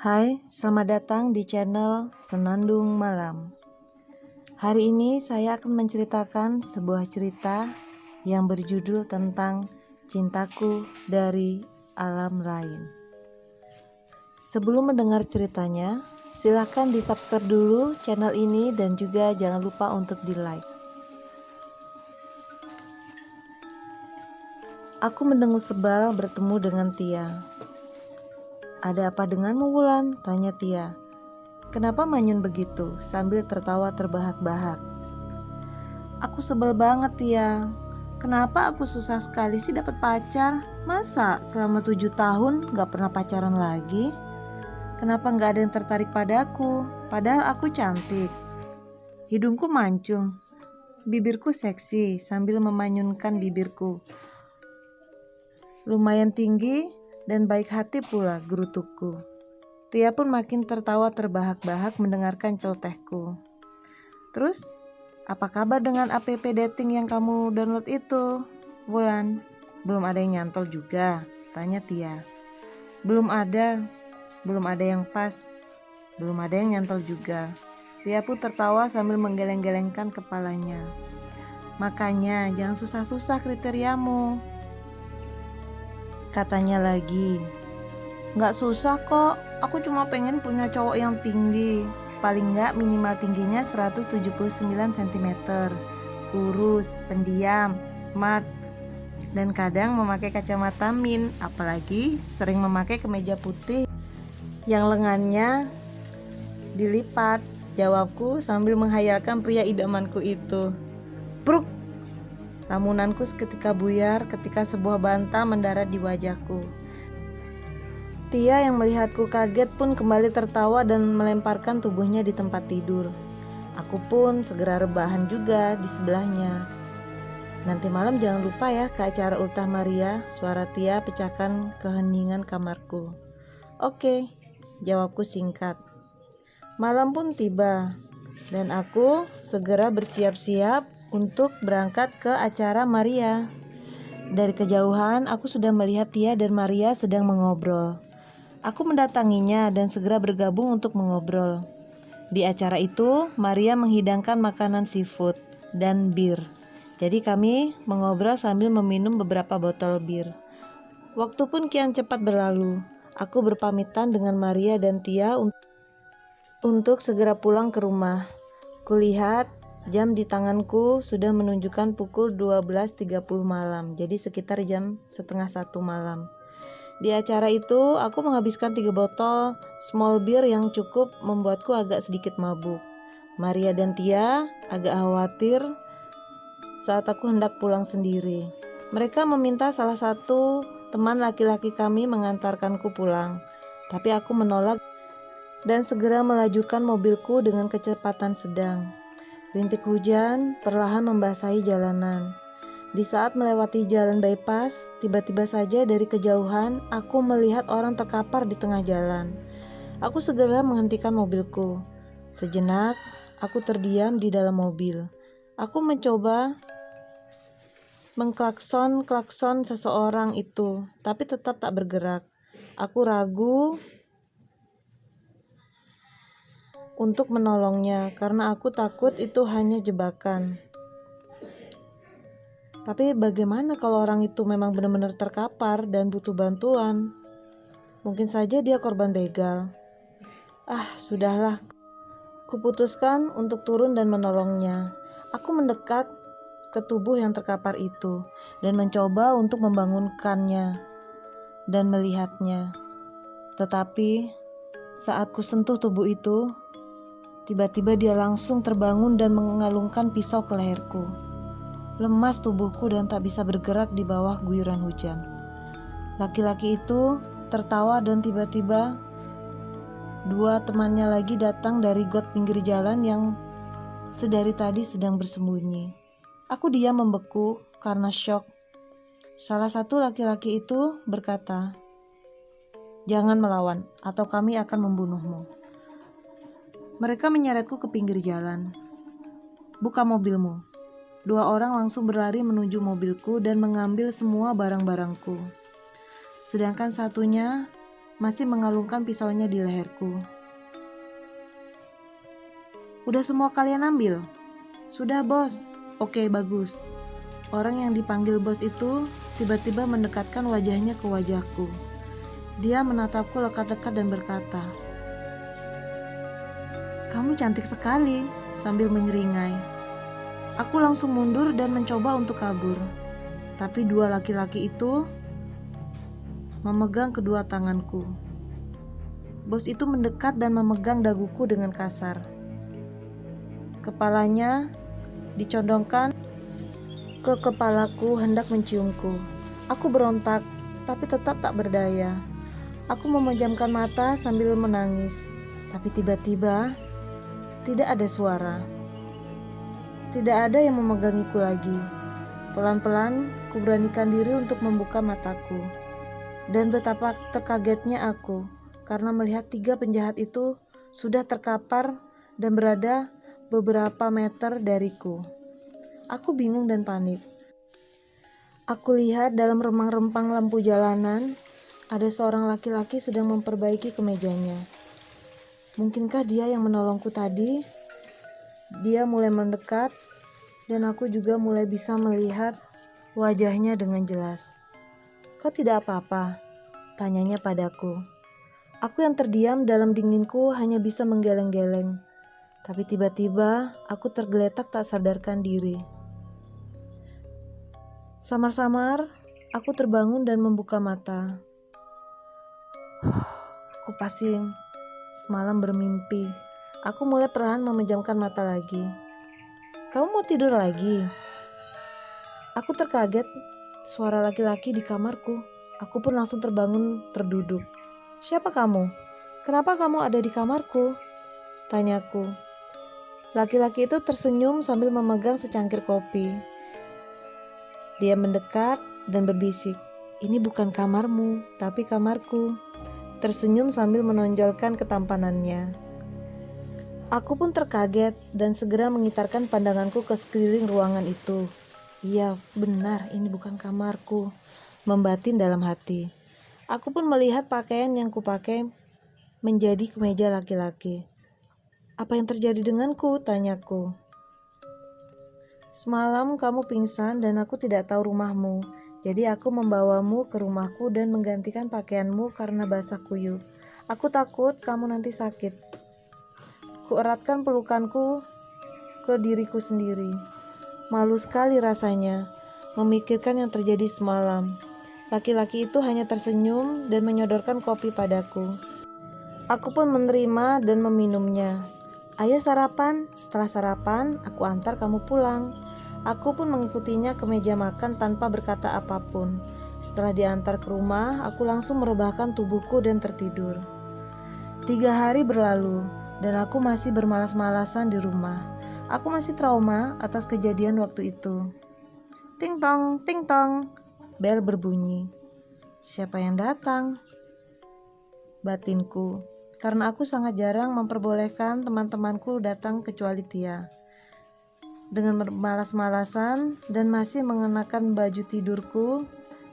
Hai, selamat datang di channel Senandung Malam. Hari ini saya akan menceritakan sebuah cerita yang berjudul tentang cintaku dari alam lain. Sebelum mendengar ceritanya, silahkan di subscribe dulu channel ini dan juga jangan lupa untuk di like. Aku mendengus sebal bertemu dengan Tia. "Ada apa denganmu, Wulan?" tanya Tia. "Kenapa manyun begitu?" sambil tertawa terbahak-bahak. "Aku sebel banget, Tia. Kenapa aku susah sekali sih dapat pacar? Masa selama 7 tahun gak pernah pacaran lagi? Kenapa gak ada yang tertarik padaku? Padahal aku cantik. Hidungku mancung, bibirku seksi," sambil memanyunkan bibirku. "Lumayan tinggi dan baik hati pula," gerutukku. Tia pun makin tertawa terbahak-bahak mendengarkan celotehku. "Terus, apa kabar dengan app dating yang kamu download itu, Wulan? Belum ada yang nyantol juga?" tanya Tia. Belum ada yang pas. Belum ada yang nyantol juga." Tia pun tertawa sambil menggeleng-gelengkan kepalanya. "Makanya jangan susah-susah kriteriamu," katanya lagi. "Nggak susah kok, aku cuma pengen punya cowok yang tinggi. Paling nggak minimal tingginya 179 cm, kurus, pendiam, smart, dan kadang memakai kacamata min, apalagi sering memakai kemeja putih yang lengannya dilipat," jawabku sambil menghayalkan pria idamanku itu. Bruk! Lamunanku seketika buyar ketika sebuah bantal mendarat di wajahku. Tia yang melihatku kaget pun kembali tertawa dan melemparkan tubuhnya di tempat tidur. Aku pun segera rebahan juga di sebelahnya. "Nanti malam jangan lupa ya ke acara Ultah Maria," suara Tia pecahkan keheningan kamarku. "Oke," jawabku singkat. Malam pun tiba dan aku segera bersiap-siap untuk berangkat ke acara Maria. Dari kejauhan aku sudah melihat Tia dan Maria sedang mengobrol. Aku mendatanginya dan segera bergabung untuk mengobrol. Di acara itu, Maria menghidangkan makanan seafood dan bir. Jadi kami mengobrol sambil meminum beberapa botol bir. Waktu pun kian cepat berlalu. Aku berpamitan dengan Maria dan Tia untuk segera pulang ke rumah. Kulihat jam di tanganku sudah menunjukkan pukul 12.30 malam, jadi sekitar jam setengah 1 malam. Di acara itu, aku menghabiskan 3 botol small beer yang cukup membuatku agak sedikit mabuk. Maria dan Tia agak khawatir saat aku hendak pulang sendiri. Mereka meminta salah satu teman laki-laki kami mengantarkanku pulang, tapi aku menolak dan segera melajukan mobilku dengan kecepatan sedang. Rintik hujan perlahan membasahi jalanan. Di saat melewati jalan bypass, tiba-tiba saja dari kejauhan aku melihat orang terkapar di tengah jalan. Aku segera menghentikan mobilku. Sejenak, aku terdiam di dalam mobil. Aku mencoba mengklakson seseorang itu, tapi tetap tak bergerak. Aku ragu untuk menolongnya karena aku takut itu hanya jebakan. Tapi bagaimana kalau orang itu memang benar-benar terkapar dan butuh bantuan? Mungkin saja dia korban begal. Sudahlah. Kuputuskan untuk turun dan menolongnya. Aku mendekat ke tubuh yang terkapar itu dan mencoba untuk membangunkannya dan melihatnya. Tetapi saat ku sentuh tubuh itu, tiba-tiba dia langsung terbangun dan mengalungkan pisau ke leherku. Lemas tubuhku dan tak bisa bergerak di bawah guyuran hujan. Laki-laki itu tertawa dan tiba-tiba 2 temannya lagi datang dari got pinggir jalan yang sedari tadi sedang bersembunyi. Aku diam membeku karena syok. Salah satu laki-laki itu berkata, "Jangan melawan atau kami akan membunuhmu." Mereka menyeretku ke pinggir jalan. "Buka mobilmu." 2 orang langsung berlari menuju mobilku dan mengambil semua barang-barangku. Sedangkan satunya masih mengalungkan pisaunya di leherku. "Udah semua kalian ambil?" "Sudah, bos." "Oke, bagus." Orang yang dipanggil bos itu tiba-tiba mendekatkan wajahnya ke wajahku. Dia menatapku lekat-lekat dan berkata, "Kamu cantik sekali," sambil menyeringai. Aku langsung mundur dan mencoba untuk kabur. Tapi dua laki-laki itu memegang kedua tanganku. Bos itu mendekat dan memegang daguku dengan kasar. Kepalanya dicondongkan ke kepalaku hendak menciumku. Aku berontak, tapi tetap tak berdaya. Aku memejamkan mata sambil menangis. Tapi tiba-tiba tidak ada suara. Tidak ada yang memegangiku lagi. Pelan-pelan ku beranikan diri untuk membuka mataku. Dan betapa terkagetnya aku karena melihat 3 penjahat itu sudah terkapar dan berada beberapa meter dariku. Aku bingung dan panik. Aku lihat dalam remang-rempang lampu jalanan ada seorang laki-laki sedang memperbaiki kemejanya. Mungkinkah dia yang menolongku tadi? Dia mulai mendekat dan aku juga mulai bisa melihat wajahnya dengan jelas. "Kau tidak apa-apa?" tanyanya padaku. Aku yang terdiam dalam dinginku hanya bisa menggeleng-geleng. Tapi tiba-tiba aku tergeletak tak sadarkan diri. Samar-samar aku terbangun dan membuka mata. Aku pasti semalam bermimpi. Aku mulai perlahan memejamkan mata lagi. "Kamu mau tidur lagi?" Aku terkaget suara laki-laki di kamarku. Aku pun langsung terbangun terduduk. "Siapa kamu? Kenapa kamu ada di kamarku?" tanyaku. Laki-laki itu tersenyum sambil memegang secangkir kopi. Dia mendekat dan berbisik, "Ini bukan kamarmu, tapi kamarku." Tersenyum sambil menonjolkan ketampanannya. Aku pun terkaget dan segera mengitarkan pandanganku ke sekeliling ruangan itu. Iya, benar, ini bukan kamarku, membatin dalam hati. Aku pun melihat pakaian yang kupakai menjadi kemeja laki-laki. "Apa yang terjadi denganku?" tanyaku. "Semalam kamu pingsan dan aku tidak tahu rumahmu. Jadi aku membawamu ke rumahku dan menggantikan pakaianmu karena basah kuyup. Aku takut kamu nanti sakit." Kueratkan pelukanku ke diriku sendiri. Malu sekali rasanya memikirkan yang terjadi semalam. Laki-laki itu hanya tersenyum dan menyodorkan kopi padaku. Aku pun menerima dan meminumnya. "Ayo sarapan, setelah sarapan aku antar kamu pulang." Aku pun mengikutinya ke meja makan tanpa berkata apapun. Setelah diantar ke rumah, aku langsung merebahkan tubuhku dan tertidur. 3 hari berlalu dan aku masih bermalas-malasan di rumah. Aku masih trauma atas kejadian waktu itu. Ting tong, ting tong. Bel berbunyi. Siapa yang datang? Batinku. Karena aku sangat jarang memperbolehkan teman-temanku datang kecuali Tia. Dengan bermalas-malasan dan masih mengenakan baju tidurku,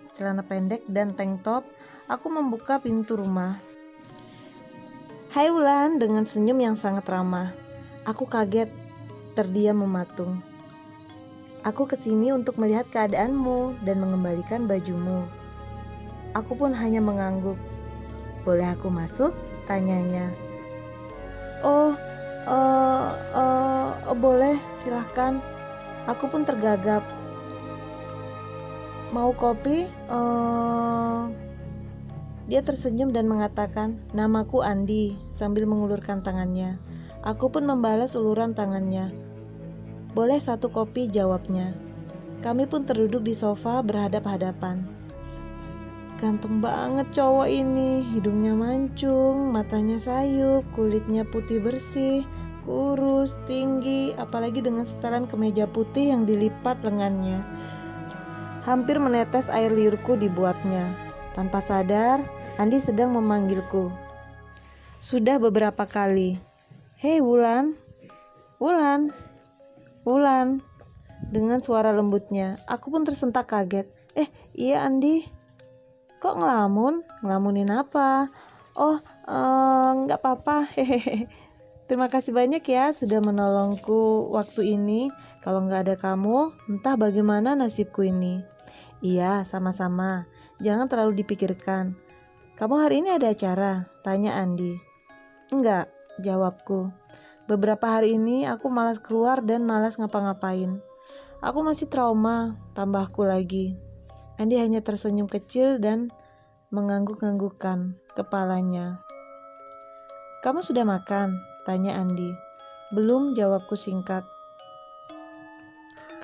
celana pendek dan tank top, aku membuka pintu rumah. "Hai Wulan," dengan senyum yang sangat ramah. Aku kaget, terdiam mematung. "Aku kesini untuk melihat keadaanmu dan mengembalikan bajumu." Aku pun hanya mengangguk. "Boleh aku masuk?" tanyanya. "Oh, boleh, silahkan." Aku pun tergagap. "Mau kopi?" Dia tersenyum dan mengatakan, "Namaku Andi," sambil mengulurkan tangannya. Aku pun membalas uluran tangannya. "Boleh 1 kopi," jawabnya. Kami pun terduduk di sofa berhadap-hadapan. Ganteng banget cowok ini, hidungnya mancung, matanya sayup, kulitnya putih bersih, kurus, tinggi, apalagi dengan setelan kemeja putih yang dilipat lengannya. Hampir menetes air liurku dibuatnya. Tanpa sadar, Andi sedang memanggilku. Sudah beberapa kali. "Hei Wulan, Wulan, Wulan," dengan suara lembutnya. Aku pun tersentak kaget. Iya Andi, kok ngelamun? Ngelamunin apa?" Oh, nggak apa-apa. Hehehe. Terima kasih banyak ya sudah menolongku waktu ini. Kalau nggak ada kamu, entah bagaimana nasibku ini. Iya, sama-sama. Jangan terlalu dipikirkan. Kamu hari ini ada acara? Tanya Andi. Enggak, jawabku. Beberapa hari ini aku malas keluar dan malas ngapa-ngapain. Aku masih trauma, tambahku lagi. Andi hanya tersenyum kecil dan mengangguk-anggukkan kepalanya. Kamu sudah makan? Tanya Andi. Belum, jawabku singkat.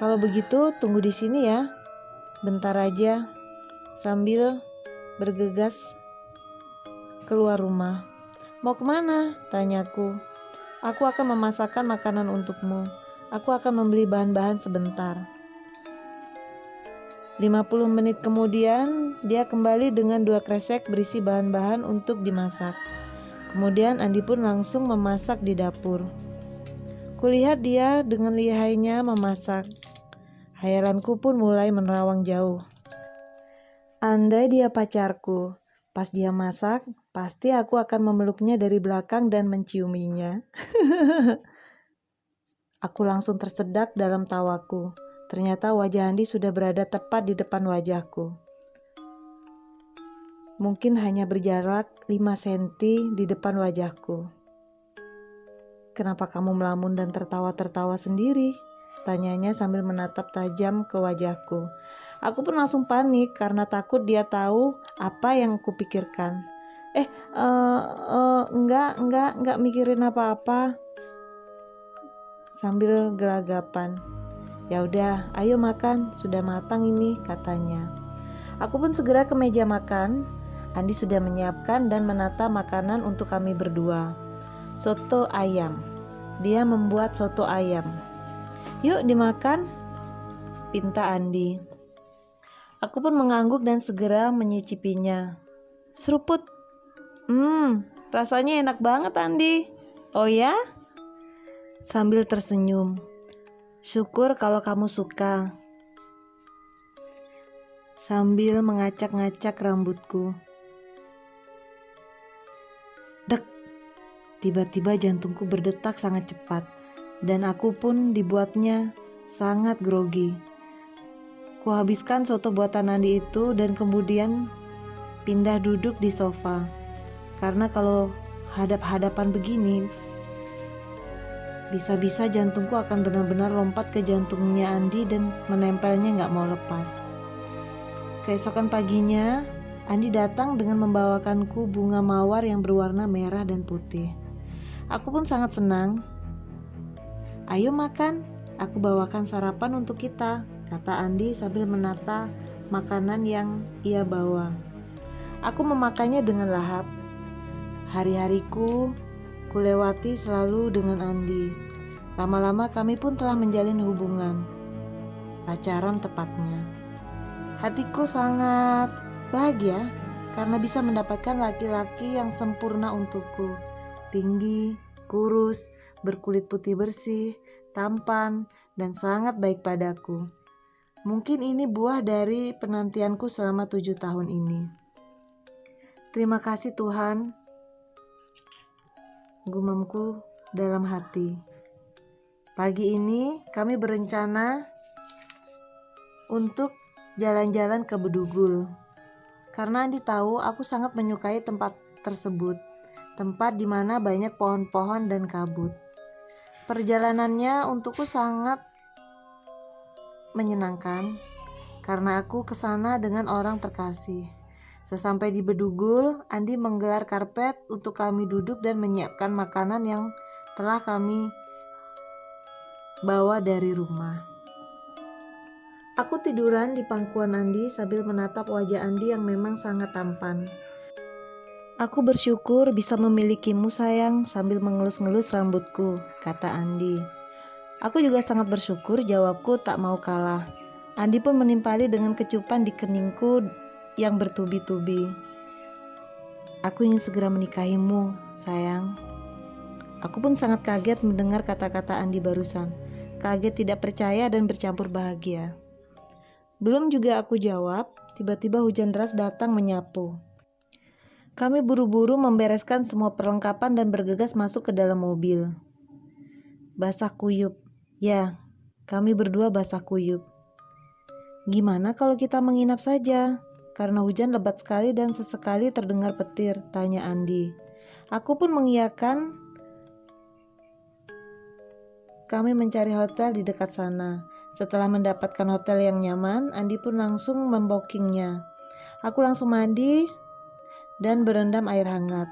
Kalau begitu tunggu di sini ya. Bentar aja. Sambil bergegas keluar rumah. Mau kemana? Tanyaku. Aku akan memasakkan makanan untukmu. Aku akan membeli bahan-bahan sebentar. 50 menit kemudian, dia kembali dengan 2 kresek berisi bahan-bahan untuk dimasak. Kemudian Andi pun langsung memasak di dapur. Kulihat dia dengan lihainya memasak. Hayalanku pun mulai menerawang jauh. Andai dia pacarku, pas dia masak, pasti aku akan memeluknya dari belakang dan menciuminya. Aku langsung tersedak dalam tawaku. Ternyata wajah Andi sudah berada tepat di depan wajahku. Mungkin hanya berjarak 5 cm di depan wajahku. Kenapa kamu melamun dan tertawa-tertawa sendiri? Tanyanya sambil menatap tajam ke wajahku. Aku pun langsung panik karena takut dia tahu apa yang kupikirkan. Enggak mikirin apa-apa. Sambil gelagapan. Ya udah, ayo makan, sudah matang ini, katanya. Aku pun segera ke meja makan. Andi sudah menyiapkan dan menata makanan untuk kami berdua. Soto ayam. Dia membuat soto ayam. Yuk dimakan, pinta Andi. Aku pun mengangguk dan segera menyicipinya. Seruput. Rasanya enak banget Andi. Oh ya? Sambil tersenyum. Syukur kalau kamu suka. Sambil mengacak-ngacak rambutku. Dek, tiba-tiba jantungku berdetak sangat cepat dan aku pun dibuatnya sangat grogi. Kuhabiskan soto buatan Andi itu dan kemudian pindah duduk di sofa. Karena kalau hadap-hadapan begini, bisa-bisa jantungku akan benar-benar lompat ke jantungnya Andi dan menempelnya gak mau lepas. Keesokan paginya, Andi datang dengan membawakanku bunga mawar yang berwarna merah dan putih. Aku pun sangat senang. Ayo makan, aku bawakan sarapan untuk kita, kata Andi sambil menata makanan yang ia bawa. Aku memakannya dengan lahap. Hari-hariku kulewati selalu dengan Andi. Lama-lama kami pun telah menjalin hubungan. Pacaran tepatnya. Hatiku sangat bahagia karena bisa mendapatkan laki-laki yang sempurna untukku. Tinggi, kurus, berkulit putih bersih, tampan, dan sangat baik padaku. Mungkin ini buah dari penantianku selama 7 tahun ini. Terima kasih Tuhan, gumamku dalam hati. Pagi ini kami berencana untuk jalan-jalan ke Bedugul. Karena Andi tahu aku sangat menyukai tempat tersebut. Tempat di mana banyak pohon-pohon dan kabut. Perjalanannya untukku sangat menyenangkan karena aku kesana dengan orang terkasih. Sesampai di Bedugul, Andi menggelar karpet untuk kami duduk dan menyiapkan makanan yang telah kami bawa dari rumah. Aku tiduran di pangkuan Andi sambil menatap wajah Andi yang memang sangat tampan. Aku bersyukur bisa memilikimu sayang, sambil mengelus-ngelus rambutku, kata Andi. Aku juga sangat bersyukur, jawabku tak mau kalah. Andi pun menimpali dengan kecupan di keningku yang bertubi-tubi. Aku ingin segera menikahimu, sayang. Aku pun sangat kaget mendengar kata-kata Andi barusan. Kaget, tidak percaya, dan bercampur bahagia. Belum juga aku jawab, tiba-tiba hujan deras datang menyapu. Kami buru-buru membereskan semua perlengkapan dan bergegas masuk ke dalam mobil. Basah kuyup. Ya, kami berdua basah kuyup. Gimana kalau kita menginap saja? Karena hujan lebat sekali dan sesekali terdengar petir, tanya Andi. Aku pun mengiyakan. Kami mencari hotel di dekat sana. Setelah mendapatkan hotel yang nyaman, Andi pun langsung membookingnya. Aku langsung mandi dan berendam air hangat.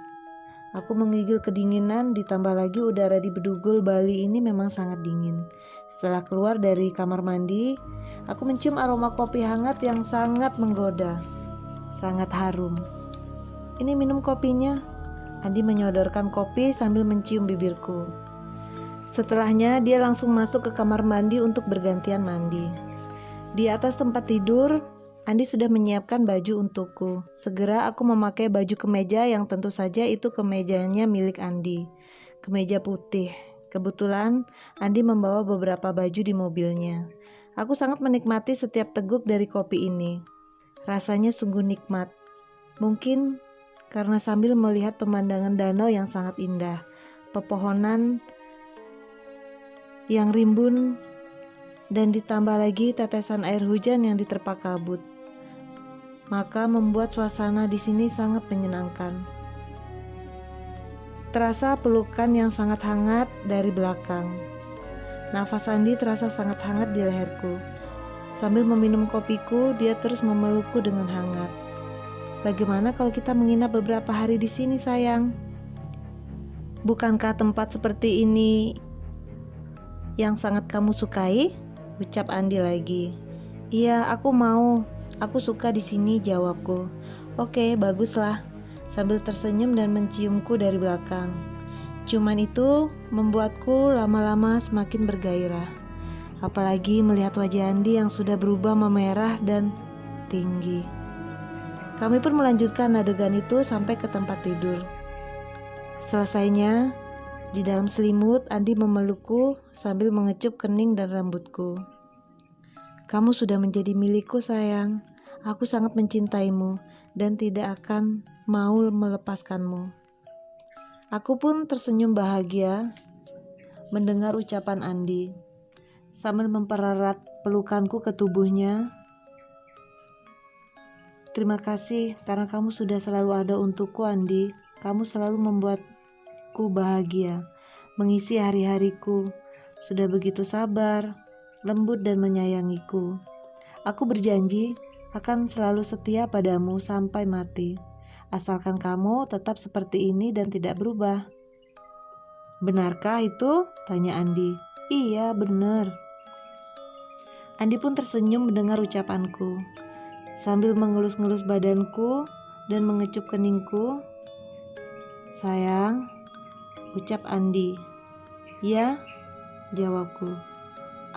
Aku menggigil kedinginan, ditambah lagi udara di Bedugul, Bali ini memang sangat dingin. Setelah keluar dari kamar mandi, aku mencium aroma kopi hangat yang sangat menggoda. Sangat harum. Ini minum kopinya. Andi menyodorkan kopi sambil mencium bibirku. Setelahnya dia langsung masuk ke kamar mandi untuk bergantian mandi. Di atas tempat tidur, Andi sudah menyiapkan baju untukku. Segera aku memakai baju kemeja yang tentu saja itu kemejanya milik Andi. Kemeja putih. Kebetulan Andi membawa beberapa baju di mobilnya. Aku sangat menikmati setiap teguk dari kopi ini. Rasanya sungguh nikmat. Mungkin karena sambil melihat pemandangan danau yang sangat indah, pepohonan yang rimbun, dan ditambah lagi tetesan air hujan yang diterpa kabut, maka membuat suasana di sini sangat menyenangkan. Terasa pelukan yang sangat hangat dari belakang. Nafas Andi terasa sangat hangat di leherku. Sambil meminum kopiku, dia terus memelukku dengan hangat. Bagaimana kalau kita menginap beberapa hari di sini, sayang? Bukankah tempat seperti ini yang sangat kamu sukai? Ucap Andi lagi. Iya, aku mau. Aku suka di sini, jawabku. Oke, baguslah. Sambil tersenyum dan menciumku dari belakang. Ciuman itu membuatku lama-lama semakin bergairah. Apalagi melihat wajah Andi yang sudah berubah memerah dan tinggi. Kami pun melanjutkan adegan itu sampai ke tempat tidur. Selesainya, di dalam selimut, Andi memelukku sambil mengecup kening dan rambutku. Kamu sudah menjadi milikku, sayang. Aku sangat mencintaimu dan tidak akan mau melepaskanmu. Aku pun tersenyum bahagia mendengar ucapan Andi. Sambil mempererat pelukanku ke tubuhnya. Terima kasih karena kamu sudah selalu ada untukku, Andi. Kamu selalu membuatku bahagia, mengisi hari-hariku. Sudah begitu sabar, lembut dan menyayangiku. Aku berjanji akan selalu setia padamu sampai mati. Asalkan kamu tetap seperti ini dan tidak berubah. Benarkah itu? Tanya Andi. Iya, benar. Andi pun tersenyum mendengar ucapanku. Sambil mengelus-ngelus badanku dan mengecup keningku. Sayang, ucap Andi. Ya, jawabku.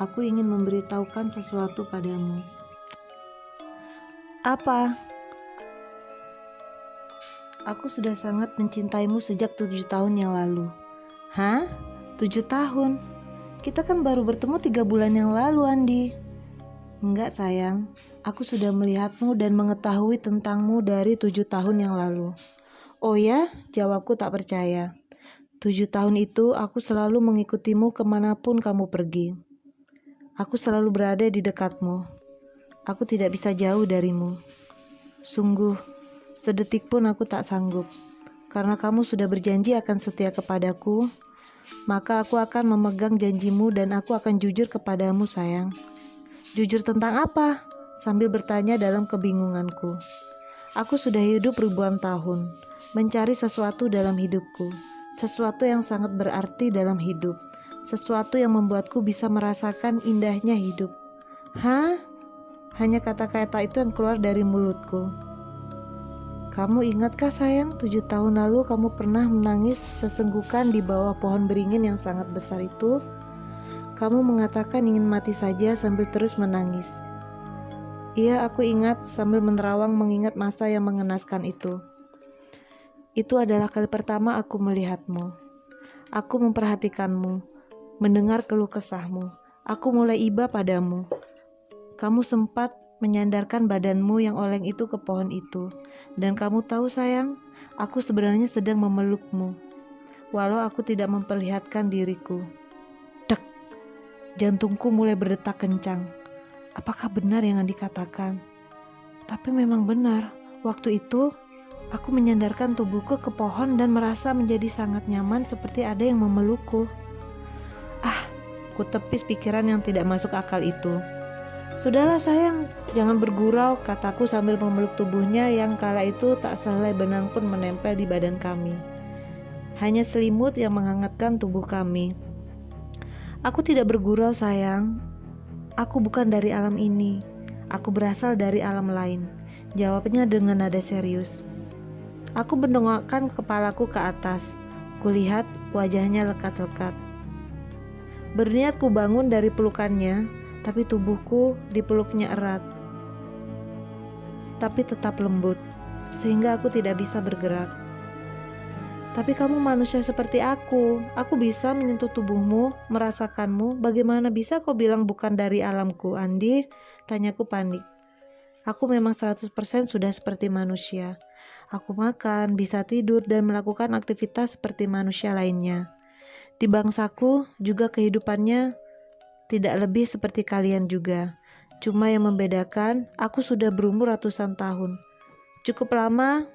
Aku ingin memberitahukan sesuatu padamu. Apa? Aku sudah sangat mencintaimu sejak 7 tahun yang lalu. Hah? 7 tahun? Kita kan baru bertemu 3 bulan yang lalu, Andi. Enggak, sayang. Aku sudah melihatmu dan mengetahui tentangmu dari 7 tahun yang lalu. Oh ya? Jawabku tak percaya. 7 tahun itu aku selalu mengikutimu kemanapun kamu pergi. Aku selalu berada di dekatmu. Aku tidak bisa jauh darimu. Sungguh, sedetik pun aku tak sanggup. Karena kamu sudah berjanji akan setia kepadaku, maka aku akan memegang janjimu dan aku akan jujur kepadamu, sayang. Jujur tentang apa? Sambil bertanya dalam kebingunganku. Aku sudah hidup ribuan tahun, mencari sesuatu dalam hidupku. Sesuatu yang sangat berarti dalam hidup. Sesuatu yang membuatku bisa merasakan indahnya hidup. Hah? Hanya kata-kata itu yang keluar dari mulutku. Kamu ingatkah, sayang, 7 tahun lalu kamu pernah menangis sesenggukan di bawah pohon beringin yang sangat besar itu? Kamu mengatakan ingin mati saja sambil terus menangis. Iya, aku ingat sambil menerawang mengingat masa yang mengenaskan itu. Itu adalah kali pertama aku melihatmu. Aku memperhatikanmu, mendengar keluh kesahmu. Aku mulai iba padamu. Kamu sempat menyandarkan badanmu yang oleng itu ke pohon itu. Dan kamu tahu sayang, aku sebenarnya sedang memelukmu, walau aku tidak memperlihatkan diriku. Dek, jantungku mulai berdetak kencang. Apakah benar yang Andi katakan? Tapi memang benar, waktu itu aku menyandarkan tubuhku ke pohon dan merasa menjadi sangat nyaman seperti ada yang memelukku. Ku tepis pikiran yang tidak masuk akal itu. Sudahlah sayang, jangan bergurau, kataku sambil memeluk tubuhnya yang kala itu tak sehelai benang pun menempel di badan kami. Hanya selimut yang menghangatkan tubuh kami. Aku tidak bergurau sayang, aku bukan dari alam ini, aku berasal dari alam lain, jawabnya dengan nada serius. Aku mendongakkan kepalaku ke atas, kulihat wajahnya lekat-lekat. Berniat ku bangun dari pelukannya, tapi tubuhku dipeluknya erat, tapi tetap lembut, sehingga aku tidak bisa bergerak. Tapi kamu manusia seperti aku bisa menyentuh tubuhmu, merasakanmu, bagaimana bisa kau bilang bukan dari alamku, Andi? Tanyaku panik. Aku memang 100% sudah seperti manusia. Aku makan, bisa tidur, dan melakukan aktivitas seperti manusia lainnya. Di bangsaku juga kehidupannya tidak lebih seperti kalian juga. Cuma yang membedakan, aku sudah berumur ratusan tahun. Cukup lama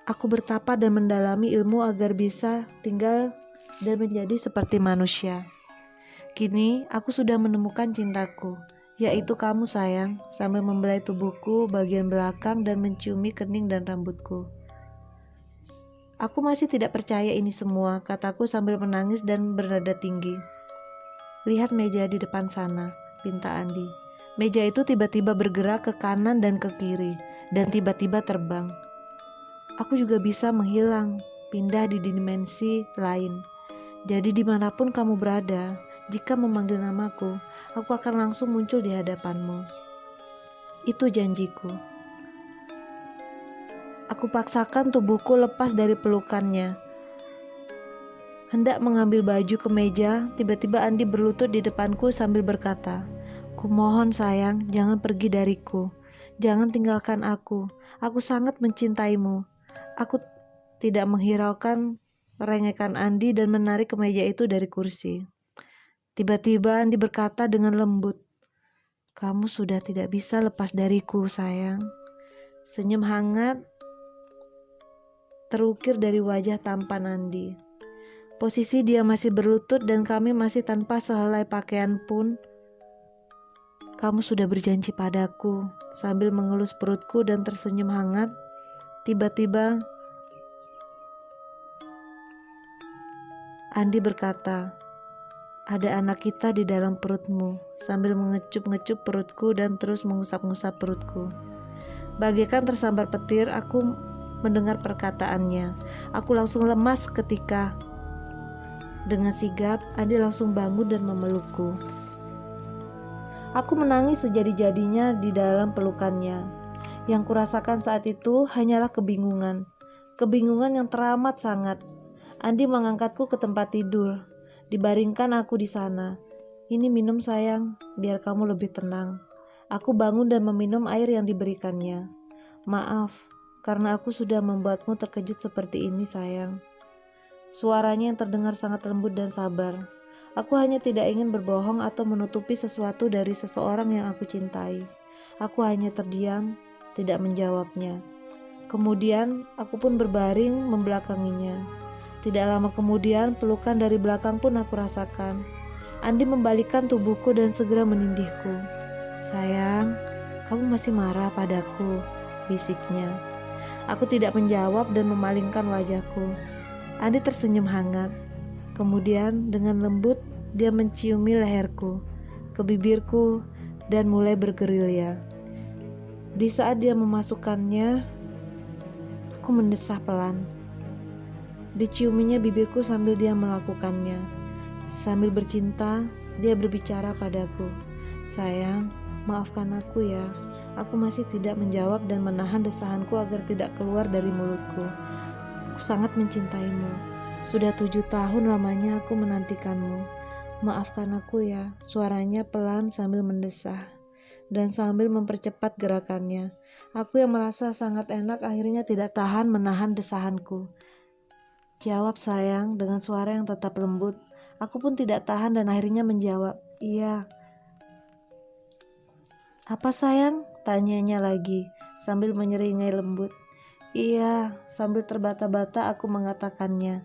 aku bertapa dan mendalami ilmu agar bisa tinggal dan menjadi seperti manusia. Kini aku sudah menemukan cintaku, yaitu kamu sayang, sambil membelai tubuhku bagian belakang dan menciumi kening dan rambutku. Aku masih tidak percaya ini semua, kataku sambil menangis dan bernada tinggi. Lihat meja di depan sana, pinta Andi. Meja itu tiba-tiba bergerak ke kanan dan ke kiri, dan tiba-tiba terbang. Aku juga bisa menghilang, pindah di dimensi lain. Jadi dimanapun kamu berada, jika memanggil namaku, aku akan langsung muncul di hadapanmu. Itu janjiku. Aku paksakan tubuhku lepas dari pelukannya. Hendak mengambil baju ke meja, tiba-tiba Andi berlutut di depanku sambil berkata, "Kumohon sayang, jangan pergi dariku. Jangan tinggalkan aku. Aku sangat mencintaimu." Aku tidak menghiraukan rengekan Andi dan menarik kemeja itu dari kursi. Tiba-tiba Andi berkata dengan lembut, "Kamu sudah tidak bisa lepas dariku, sayang." Senyum hangat terukir dari wajah tampan Andi. Posisi dia masih berlutut dan kami masih tanpa sehelai pakaian pun. "Kamu sudah berjanji padaku," sambil mengelus perutku dan tersenyum hangat. Tiba-tiba Andi berkata, "Ada anak kita di dalam perutmu," sambil mengecup-ngecup perutku dan terus mengusap-ngusap perutku. Bagaikan tersambar petir, aku mendengar perkataannya. Aku langsung lemas ketika dengan sigap Andi langsung bangun dan memelukku. Aku menangis sejadi-jadinya di dalam pelukannya. Yang kurasakan saat itu hanyalah kebingungan. Kebingungan yang teramat sangat. Andi mengangkatku ke tempat tidur. Dibaringkan aku di sana. "Ini minum sayang, biar kamu lebih tenang." Aku bangun dan meminum air yang diberikannya. "Maaf, karena aku sudah membuatmu terkejut seperti ini sayang." Suaranya yang terdengar sangat lembut dan sabar. Aku hanya tidak ingin berbohong atau menutupi sesuatu dari seseorang yang aku cintai. Aku hanya terdiam, tidak menjawabnya. Kemudian aku pun berbaring membelakanginya. Tidak lama kemudian pelukan dari belakang pun aku rasakan. Andi membalikkan tubuhku dan segera menindihku. "Sayang, kamu masih marah padaku," bisiknya. Aku tidak menjawab dan memalingkan wajahku. Andi tersenyum hangat. Kemudian dengan lembut dia menciumi leherku, ke bibirku, dan mulai bergerilya. Di saat dia memasukkannya, aku mendesah pelan. Diciuminya bibirku sambil dia melakukannya. Sambil bercinta, dia berbicara padaku, "Sayang, maafkan aku ya." Aku masih tidak menjawab dan menahan desahanku agar tidak keluar dari mulutku. "Aku sangat mencintaimu. Sudah 7 tahun lamanya aku menantikanmu. Maafkan aku ya." Suaranya pelan sambil mendesah. dan sambil mempercepat gerakannya. Aku yang merasa sangat enak akhirnya tidak tahan menahan desahanku. "Jawab sayang," dengan suara yang tetap lembut. Aku pun tidak tahan dan akhirnya menjawab, "Iya." "Apa sayang?" tanyanya lagi sambil menyeringai lembut. "Iya," sambil terbata-bata aku mengatakannya.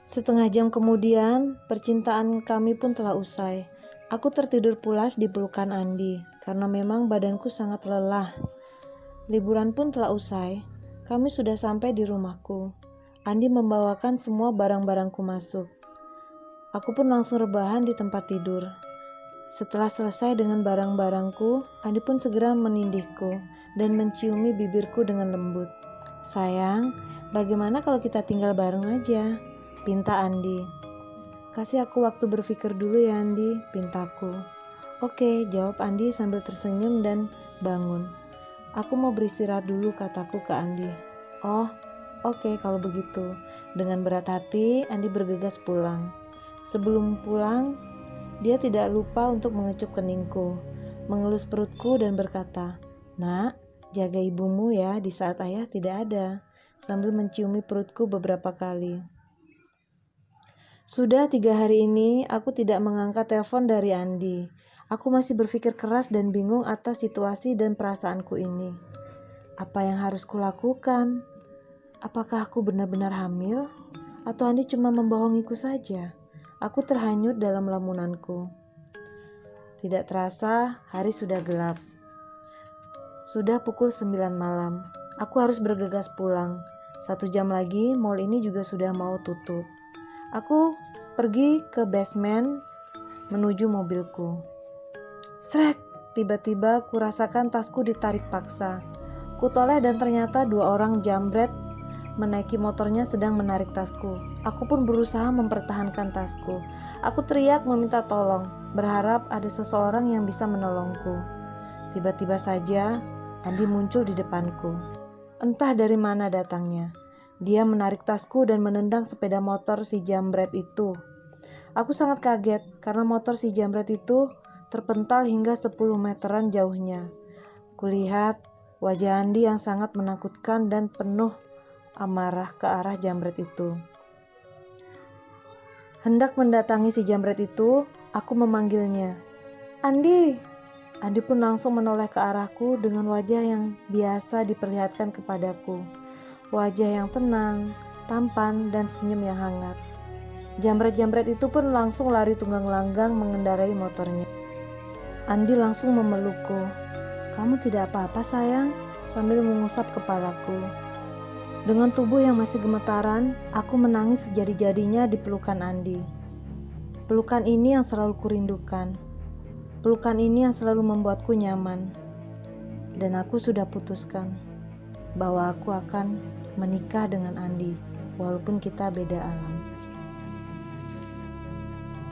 Setengah jam kemudian, percintaan kami pun telah usai. Aku tertidur pulas di pelukan Andi, karena memang badanku sangat lelah. Liburan pun telah usai. Kami sudah sampai di rumahku. Andi membawakan semua barang-barangku masuk. Aku pun langsung rebahan di tempat tidur. Setelah selesai dengan barang-barangku, Andi pun segera menindihku dan menciumi bibirku dengan lembut. "Sayang, bagaimana kalau kita tinggal bareng aja?" pinta Andi. "Kasih aku waktu berpikir dulu ya Andi," pintaku. "Oke," jawab Andi sambil tersenyum dan bangun. "Aku mau beristirahat dulu," kataku ke Andi. "Oh, oke kalau begitu." Dengan berat hati, Andi bergegas pulang. Sebelum pulang, dia tidak lupa untuk mengecup keningku, mengelus perutku dan berkata, "Nak, jaga ibumu ya di saat ayah tidak ada," sambil menciumi perutku beberapa kali. Sudah 3 hari ini aku tidak mengangkat telepon dari Andi. Aku masih berpikir keras dan bingung atas situasi dan perasaanku ini. Apa yang harus kulakukan? Apakah aku benar-benar hamil? Atau Andi cuma membohongiku saja? Aku terhanyut dalam lamunanku. Tidak terasa, hari sudah gelap. Sudah pukul 9 malam. Aku harus bergegas pulang. 1 jam lagi, mall ini juga sudah mau tutup. Aku pergi ke basement menuju mobilku. Srek, tiba-tiba kurasakan tasku ditarik paksa. Kutoleh dan ternyata 2 orang jambret menaiki motornya sedang menarik tasku. Aku pun berusaha mempertahankan tasku. Aku teriak meminta tolong, berharap ada seseorang yang bisa menolongku. Tiba-tiba saja Andi muncul di depanku. Entah dari mana datangnya. Dia menarik tasku dan menendang sepeda motor si jambret itu. Aku sangat kaget karena motor si jambret itu terpental hingga 10 meteran jauhnya. Kulihat wajah Andi yang sangat menakutkan dan penuh amarah ke arah jambret itu. Hendak mendatangi si jambret itu, aku memanggilnya. "Andi!" Andi pun langsung menoleh ke arahku dengan wajah yang biasa diperlihatkan kepadaku. Wajah yang tenang, tampan, dan senyum yang hangat. Jambret-jambret itu pun langsung lari tunggang langgang mengendarai motornya. Andi langsung memelukku. "Kamu tidak apa-apa sayang?" sambil mengusap kepalaku. Dengan tubuh yang masih gemetaran, aku menangis sejadi-jadinya di pelukan Andi. Pelukan ini yang selalu kurindukan. Pelukan ini yang selalu membuatku nyaman. Dan aku sudah putuskan bahwa aku akan menikah dengan Andi, walaupun kita beda alam.